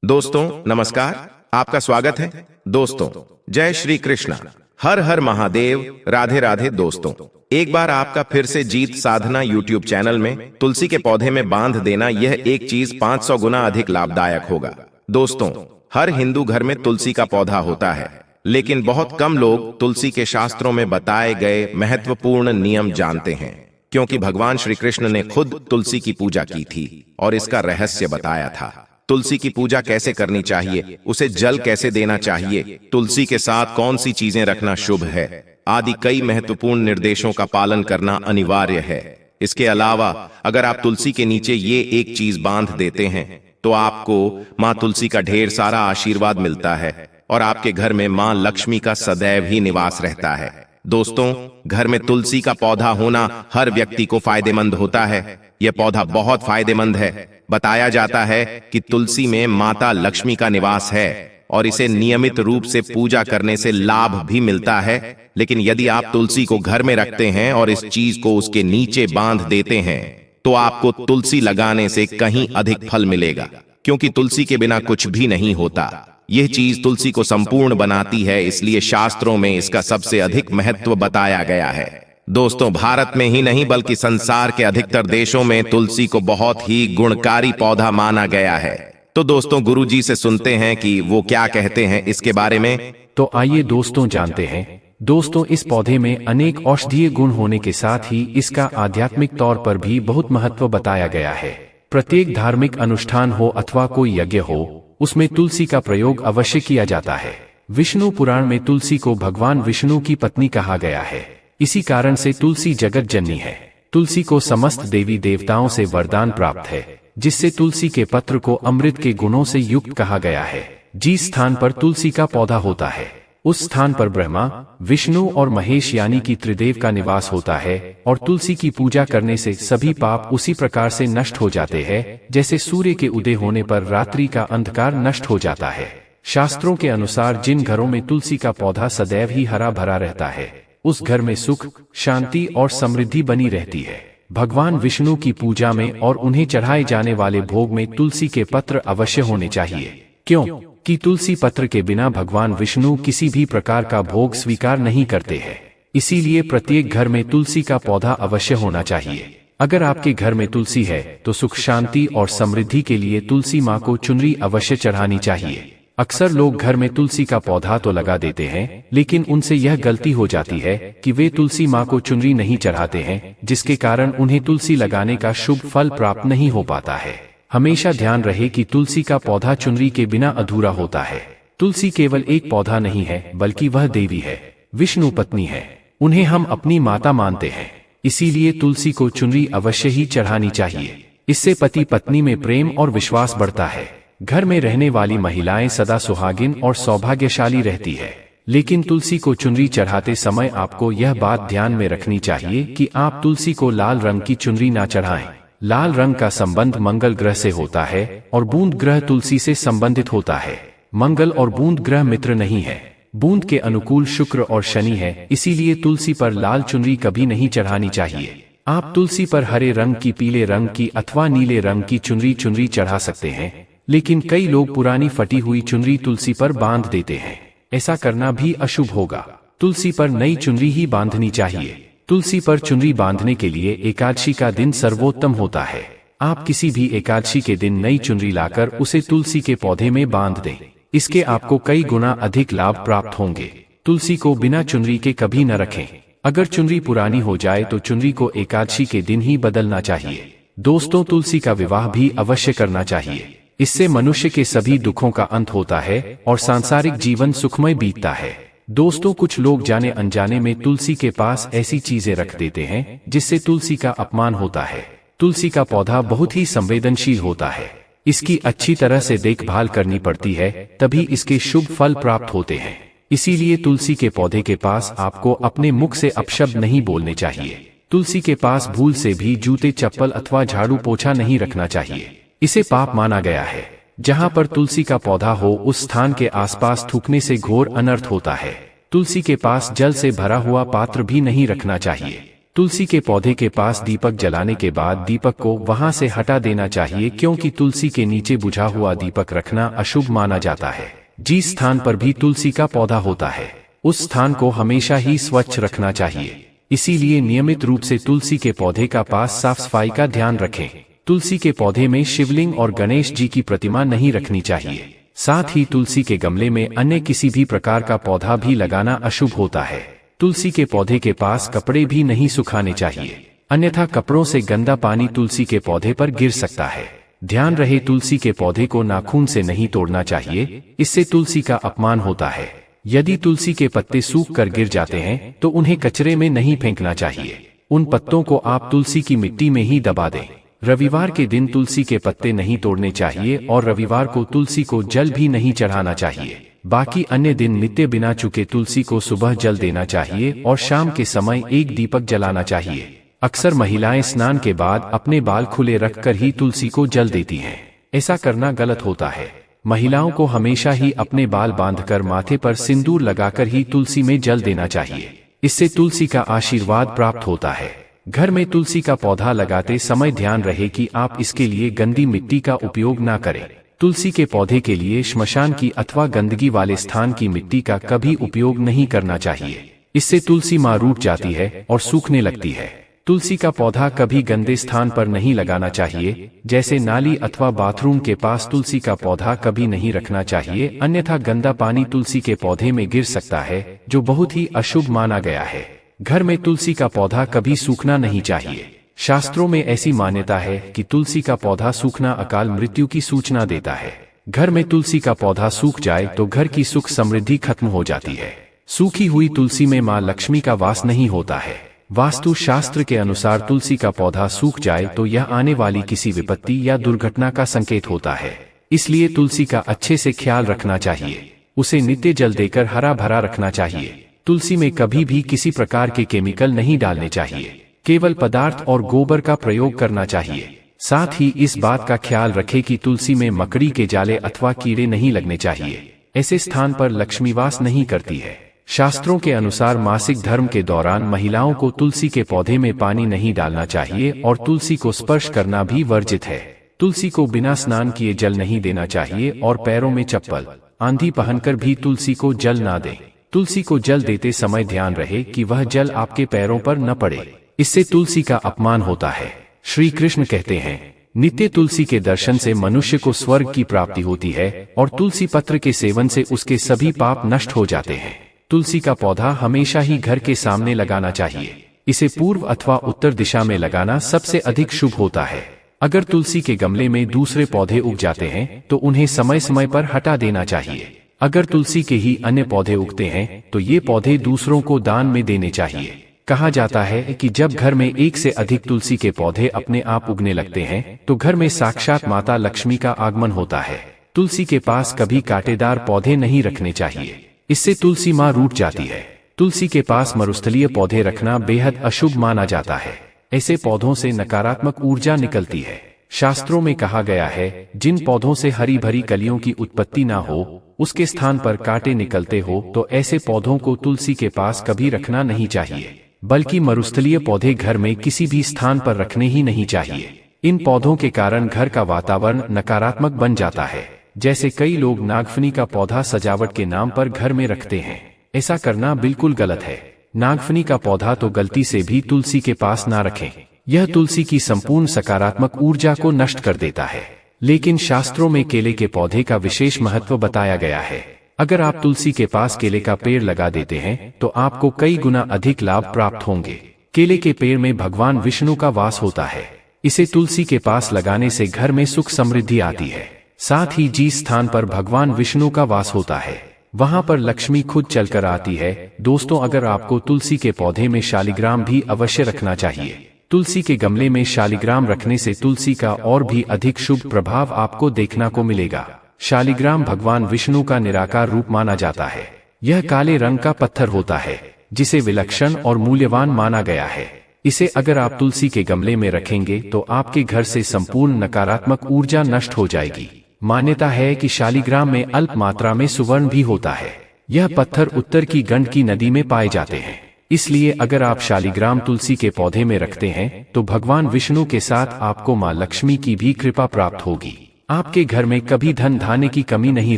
दोस्तों नमस्कार, आपका स्वागत है। दोस्तों जय श्री कृष्णा, हर हर महादेव, राधे राधे। दोस्तों एक बार आपका फिर से जीत साधना यूट्यूब चैनल में तुलसी के पौधे में बांध देना, यह एक चीज 500 गुना अधिक लाभदायक होगा। दोस्तों हर हिंदू घर में तुलसी का पौधा होता है, लेकिन बहुत कम लोग तुलसी के शास्त्रों में बताए गए महत्वपूर्ण नियम जानते हैं, क्योंकि भगवान श्री कृष्ण ने खुद तुलसी की पूजा की थी और इसका रहस्य बताया था। तुलसी की पूजा कैसे करनी चाहिए, उसे जल कैसे देना चाहिए, तुलसी के साथ कौन सी चीजें रखना शुभ है, आदि कई महत्वपूर्ण निर्देशों का पालन करना अनिवार्य है। इसके अलावा अगर आप तुलसी के नीचे ये एक चीज बांध देते हैं तो आपको माँ तुलसी का ढेर सारा आशीर्वाद मिलता है और आपके घर में माँ लक्ष्मी का सदैव ही निवास रहता है। दोस्तों घर में तुलसी का पौधा होना हर व्यक्ति को फायदेमंद होता है। यह पौधा बहुत फायदेमंद है। बताया जाता है कि तुलसी में माता लक्ष्मी का निवास है और इसे नियमित रूप से पूजा करने से लाभ भी मिलता है। लेकिन यदि आप तुलसी को घर में रखते हैं और इस चीज को उसके नीचे बांध देते हैं तो आपको तुलसी लगाने से कहीं अधिक फल मिलेगा, क्योंकि तुलसी के बिना कुछ भी नहीं होता। यह चीज तुलसी को संपूर्ण बनाती है, इसलिए शास्त्रों में इसका सबसे अधिक महत्व बताया गया है। दोस्तों भारत में ही नहीं बल्कि संसार के अधिकतर देशों में तुलसी को बहुत ही गुणकारी पौधा माना गया है। तो दोस्तों गुरुजी से सुनते हैं कि वो क्या कहते हैं इसके बारे में। तो आइए दोस्तों जानते हैं। दोस्तों इस पौधे में अनेक औषधीय गुण होने के साथ ही इसका आध्यात्मिक तौर पर भी बहुत महत्व बताया गया है। प्रत्येक धार्मिक अनुष्ठान हो अथवा कोई यज्ञ हो, उसमें तुलसी का प्रयोग अवश्य किया जाता है। विष्णु पुराण में तुलसी को भगवान विष्णु की पत्नी कहा गया है। इसी कारण से तुलसी जगत जननी है। तुलसी को समस्त देवी देवताओं से वरदान प्राप्त है, जिससे तुलसी के पत्र को अमृत के गुणों से युक्त कहा गया है। जिस स्थान पर तुलसी का पौधा होता है उस स्थान पर ब्रह्मा, विष्णु और महेश यानी कि त्रिदेव का निवास होता है। और तुलसी की पूजा करने से सभी पाप उसी प्रकार से नष्ट हो जाते हैं जैसे सूर्य के उदय होने पर रात्रि का अंधकार नष्ट हो जाता है। शास्त्रों के अनुसार जिन घरों में तुलसी का पौधा सदैव ही हरा भरा रहता है उस घर में सुख, शांति और समृद्धि बनी रहती है। भगवान विष्णु की पूजा में और उन्हें चढ़ाए जाने वाले भोग में तुलसी के पत्र अवश्य होने चाहिए, क्योंकि तुलसी पत्र के बिना भगवान विष्णु किसी भी प्रकार का भोग स्वीकार नहीं करते हैं। इसीलिए प्रत्येक घर में तुलसी का पौधा अवश्य होना चाहिए। अगर आपके घर में तुलसी है तो सुख, शांति और समृद्धि के लिए तुलसी माँ को चुनरी अवश्य चढ़ानी चाहिए। अक्सर लोग घर में तुलसी का पौधा तो लगा देते हैं, लेकिन उनसे यह गलती हो जाती है कि वे तुलसी माँ को चुनरी नहीं चढ़ाते हैं, जिसके कारण उन्हें तुलसी लगाने का शुभ फल प्राप्त नहीं हो पाता है। हमेशा ध्यान रहे कि तुलसी का पौधा चुनरी के बिना अधूरा होता है। तुलसी केवल एक पौधा नहीं है, बल्कि वह देवी है, विष्णु पत्नी है। उन्हें हम अपनी माता मानते हैं, इसीलिए तुलसी को चुनरी अवश्य ही चढ़ानी चाहिए। इससे पति पत्नी में प्रेम और विश्वास बढ़ता है। घर में रहने वाली महिलाएं सदा सुहागिन और सौभाग्यशाली रहती है। लेकिन तुलसी को चुनरी चढ़ाते समय आपको यह बात ध्यान में रखनी चाहिए कि आप तुलसी को लाल रंग की चुनरी ना चढ़ाएं। लाल रंग का संबंध मंगल ग्रह से होता है और बूंद ग्रह तुलसी से संबंधित होता है। मंगल और बूंद ग्रह मित्र नहीं है। बूंद के अनुकूल शुक्र और शनि है, इसीलिए तुलसी पर लाल चुनरी कभी नहीं चढ़ानी चाहिए। आप तुलसी पर हरे रंग की, पीले रंग की अथवा नीले रंग की चुनरी चढ़ा सकते हैं, लेकिन कई लोग पुरानी फटी हुई चुनरी तुलसी पर बांध देते हैं। ऐसा करना भी अशुभ होगा। तुलसी पर नई चुनरी ही बांधनी चाहिए। तुलसी पर चुनरी बांधने के लिए एकादशी का दिन सर्वोत्तम होता है। आप किसी भी एकादशी के दिन नई चुनरी लाकर उसे तुलसी के पौधे में बांध दें। इसके आपको कई गुना अधिक लाभ प्राप्त होंगे। तुलसी को बिना चुनरी के कभी न रखें। अगर चुनरी पुरानी हो जाए तो चुनरी को एकादशी के दिन ही बदलना चाहिए। दोस्तों तुलसी का विवाह भी अवश्य करना चाहिए। इससे मनुष्य के सभी दुखों का अंत होता है और सांसारिक जीवन सुखमय बीतता है। दोस्तों कुछ लोग जाने अनजाने में तुलसी के पास ऐसी चीजें रख देते हैं जिससे तुलसी का अपमान होता है। तुलसी का पौधा बहुत ही संवेदनशील होता है। इसकी अच्छी तरह से देखभाल करनी पड़ती है, तभी इसके शुभ फल प्राप्त होते हैं। इसीलिए तुलसी के पौधे के पास आपको अपने मुख से अपशब्द नहीं बोलने चाहिए। तुलसी के पास भूल से भी जूते, चप्पल अथवा झाड़ू पोछा नहीं रखना चाहिए। इसे पाप माना गया है। जहाँ पर तुलसी का पौधा हो उस स्थान के आसपास थूकने से घोर अनर्थ होता है। तुलसी के पास जल से भरा हुआ पात्र भी नहीं रखना चाहिए। तुलसी के पौधे के पास दीपक जलाने के बाद दीपक को वहां से हटा देना चाहिए, क्योंकि तुलसी के नीचे बुझा हुआ दीपक रखना अशुभ माना जाता है। जिस स्थान पर भी तुलसी का पौधा होता है उस स्थान को हमेशा ही स्वच्छ रखना चाहिए। इसीलिए नियमित रूप से तुलसी के पौधे का पास साफ सफाई का ध्यान रखें। तुलसी के पौधे में शिवलिंग और गणेश जी की प्रतिमा नहीं रखनी चाहिए। साथ ही तुलसी के गमले में अन्य किसी भी प्रकार का पौधा भी लगाना अशुभ होता है। तुलसी के पौधे के पास कपड़े भी नहीं सुखाने चाहिए, अन्यथा कपड़ों से गंदा पानी तुलसी के पौधे पर गिर सकता है। ध्यान रहे, तुलसी के पौधे को नाखून से नहीं तोड़ना चाहिए, इससे तुलसी का अपमान होता है। यदि तुलसी के पत्ते सूख कर गिर जाते हैं तो उन्हें कचरे में नहीं फेंकना चाहिए, उन पत्तों को आप तुलसी की मिट्टी में ही दबा दें। रविवार के दिन तुलसी के पत्ते नहीं तोड़ने चाहिए और रविवार को तुलसी को जल भी नहीं चढ़ाना चाहिए। बाकी अन्य दिन नित्य बिना चूके तुलसी को सुबह जल देना चाहिए और शाम के समय एक दीपक जलाना चाहिए। अक्सर महिलाएं स्नान के बाद अपने बाल खुले रखकर ही तुलसी को जल देती हैं। ऐसा करना गलत होता है। महिलाओं को हमेशा ही अपने बाल बांधकर माथे पर सिंदूर लगाकर ही तुलसी में जल देना चाहिए, इससे तुलसी का आशीर्वाद प्राप्त होता है। घर में तुलसी का पौधा लगाते समय ध्यान रहे कि आप इसके लिए गंदी मिट्टी का उपयोग ना करें। तुलसी के पौधे के लिए श्मशान की अथवा गंदगी वाले स्थान की मिट्टी का कभी उपयोग नहीं करना चाहिए, इससे तुलसी मां रूठ जाती है और सूखने लगती है। तुलसी का पौधा कभी गंदे स्थान पर नहीं लगाना चाहिए, जैसे नाली अथवा बाथरूम के पास तुलसी का पौधा कभी नहीं रखना चाहिए, अन्यथा गंदा पानी तुलसी के पौधे में गिर सकता है, जो बहुत ही अशुभ माना गया है। घर में तुलसी का पौधा कभी सूखना नहीं चाहिए। शास्त्रों में ऐसी मान्यता है कि तुलसी का पौधा सूखना अकाल मृत्यु की सूचना देता है। घर में तुलसी का पौधा सूख जाए तो घर की सुख समृद्धि खत्म हो जाती है। सूखी हुई तुलसी में मां लक्ष्मी का वास नहीं होता है। वास्तु शास्त्र के अनुसार तुलसी का पौधा सूख जाए तो यह आने वाली किसी विपत्ति या दुर्घटना का संकेत होता है। इसलिए तुलसी का अच्छे से ख्याल रखना चाहिए, उसे नित्य जल देकर हरा भरा रखना चाहिए। तुलसी में कभी भी किसी प्रकार के केमिकल नहीं डालने चाहिए, केवल पदार्थ और गोबर का प्रयोग करना चाहिए। साथ ही इस बात का ख्याल रखें कि तुलसी में मकड़ी के जाले अथवा कीड़े नहीं लगने चाहिए, ऐसे स्थान पर लक्ष्मी वास नहीं करती है। शास्त्रों के अनुसार मासिक धर्म के दौरान महिलाओं को तुलसी के पौधे में पानी नहीं डालना चाहिए और तुलसी को स्पर्श करना भी वर्जित है। तुलसी को बिना स्नान किए जल नहीं देना चाहिए और पैरों में चप्पल आंधी पहनकर भी तुलसी को जल ना दें। तुलसी को जल देते समय ध्यान रहे कि वह जल आपके पैरों पर न पड़े, इससे तुलसी का अपमान होता है। श्री कृष्ण कहते हैं, नित्य तुलसी के दर्शन से मनुष्य को स्वर्ग की प्राप्ति होती है और तुलसी पत्र के सेवन से उसके सभी पाप नष्ट हो जाते हैं। तुलसी का पौधा हमेशा ही घर के सामने लगाना चाहिए। इसे पूर्व अथवा उत्तर दिशा में लगाना सबसे अधिक शुभ होता है। अगर तुलसी के गमले में दूसरे पौधे उग जाते हैं तो उन्हें समय समय पर हटा देना चाहिए। अगर तुलसी के ही अन्य पौधे उगते हैं तो ये पौधे दूसरों को दान में देने चाहिए। कहा जाता है कि जब घर में एक से अधिक तुलसी के पौधे अपने आप उगने लगते हैं तो घर में साक्षात माता लक्ष्मी का आगमन होता है। तुलसी के पास कभी कांटेदार पौधे नहीं रखने चाहिए, इससे तुलसी मां रूठ जाती है। तुलसी के पास मरुस्थलीय पौधे रखना बेहद अशुभ माना जाता है। ऐसे पौधों से नकारात्मक ऊर्जा निकलती है। शास्त्रों में कहा गया है, जिन पौधों से हरी भरी कलियों की उत्पत्ति ना हो, उसके स्थान पर कांटे निकलते हो तो ऐसे पौधों को तुलसी के पास कभी रखना नहीं चाहिए, बल्कि मरुस्थलीय पौधे घर में किसी भी स्थान पर रखने ही नहीं चाहिए। इन पौधों के कारण घर का वातावरण नकारात्मक बन जाता है। जैसे कई लोग नागफनी का पौधा सजावट के नाम पर घर में रखते हैं, ऐसा करना बिल्कुल गलत है। नागफनी का पौधा तो गलती से भी तुलसी के पास ना रखें, यह तुलसी की संपूर्ण सकारात्मक ऊर्जा को नष्ट कर देता है। लेकिन शास्त्रों में केले के पौधे का विशेष महत्व बताया गया है। अगर आप तुलसी के पास केले का पेड़ लगा देते हैं तो आपको कई गुना अधिक लाभ प्राप्त होंगे। केले के पेड़ में भगवान विष्णु का वास होता है। इसे तुलसी के पास लगाने से घर में सुख समृद्धि आती है। साथ ही जिस स्थान पर भगवान विष्णु का वास होता है वहां पर लक्ष्मी खुद चलकर आती है। दोस्तों, अगर आपको तुलसी के पौधे में शालिग्राम भी अवश्य रखना चाहिए। तुलसी के गमले में शालिग्राम रखने से तुलसी का और भी अधिक शुभ प्रभाव आपको देखने को मिलेगा। शालिग्राम भगवान विष्णु का निराकार रूप माना जाता है। यह काले रंग का पत्थर होता है जिसे विलक्षण और मूल्यवान माना गया है। इसे अगर आप तुलसी के गमले में रखेंगे तो आपके घर से संपूर्ण नकारात्मक ऊर्जा नष्ट हो जाएगी। मान्यता है कि शालिग्राम में अल्प मात्रा में सुवर्ण भी होता है। यह पत्थर उत्तर की गंडकी नदी में पाए जाते हैं। इसलिए अगर आप शालिग्राम तुलसी के पौधे में रखते हैं तो भगवान विष्णु के साथ आपको मां लक्ष्मी की भी कृपा प्राप्त होगी। आपके घर में कभी धन धान्य की कमी नहीं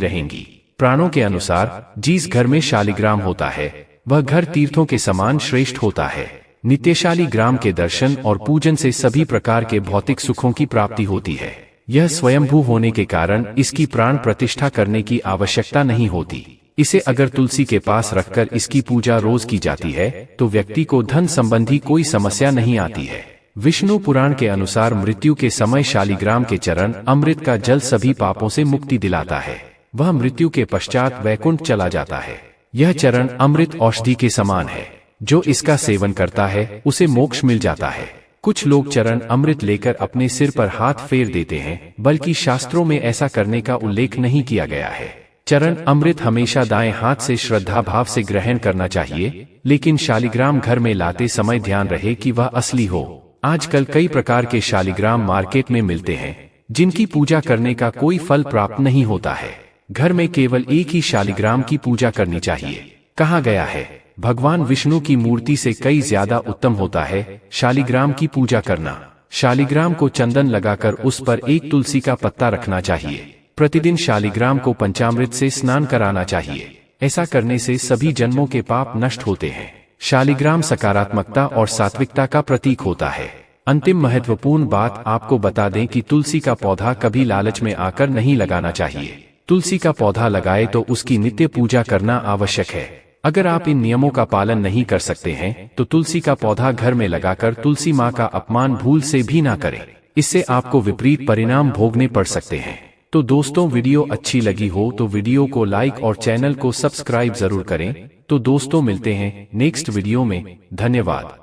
रहेगी। पुराणों के अनुसार जिस घर में शालिग्राम होता है वह घर तीर्थों के समान श्रेष्ठ होता है। नित्यशाली ग्राम के दर्शन और पूजन से सभी प्रकार के भौतिक सुखों की प्राप्ति होती है। यह स्वयंभू होने के कारण इसकी प्राण प्रतिष्ठा करने की आवश्यकता नहीं होती। इसे अगर तुलसी के पास रखकर इसकी पूजा रोज की जाती है तो व्यक्ति को धन संबंधी कोई समस्या नहीं आती है। विष्णु पुराण के अनुसार मृत्यु के समय शालिग्राम के चरण अमृत का जल सभी पापों से मुक्ति दिलाता है। वह मृत्यु के पश्चात वैकुंठ चला जाता है। यह चरण अमृत औषधि के समान है। जो इसका सेवन करता है उसे मोक्ष मिल जाता है। कुछ लोग चरण अमृत लेकर अपने सिर पर हाथ फेर देते हैं, बल्कि शास्त्रों में ऐसा करने का उल्लेख नहीं किया गया है। चरण अमृत हमेशा दाएं हाथ से श्रद्धा भाव से ग्रहण करना चाहिए, लेकिन शालिग्राम घर में लाते समय ध्यान रहे कि वह असली हो। आजकल कई प्रकार के शालिग्राम मार्केट में मिलते हैं, जिनकी पूजा करने का कोई फल प्राप्त नहीं होता है। घर में केवल एक ही शालिग्राम की पूजा करनी चाहिए। कहा गया है भगवान विष्णु की मूर्ति से कई ज्यादा उत्तम होता है शालिग्राम की पूजा करना। शालिग्राम को चंदन लगाकर उस पर एक तुलसी का पत्ता रखना चाहिए। प्रतिदिन शालिग्राम को पंचामृत से स्नान कराना चाहिए। ऐसा करने से सभी जन्मों के पाप नष्ट होते हैं। शालिग्राम सकारात्मकता और सात्विकता का प्रतीक होता है। अंतिम महत्वपूर्ण बात आपको बता दें कि तुलसी का पौधा कभी लालच में आकर नहीं लगाना चाहिए। तुलसी का पौधा लगाए तो उसकी नित्य पूजा करना आवश्यक है। अगर आप इन नियमों का पालन नहीं कर सकते हैं तो तुलसी का पौधा घर में लगाकर तुलसी माँ का अपमान भूल से भी ना करें। इससे आपको विपरीत परिणाम भोगने पड़ सकते हैं। तो दोस्तों, वीडियो अच्छी लगी हो तो वीडियो को लाइक और चैनल को सब्सक्राइब जरूर करें। तो दोस्तों, मिलते हैं नेक्स्ट वीडियो में। धन्यवाद।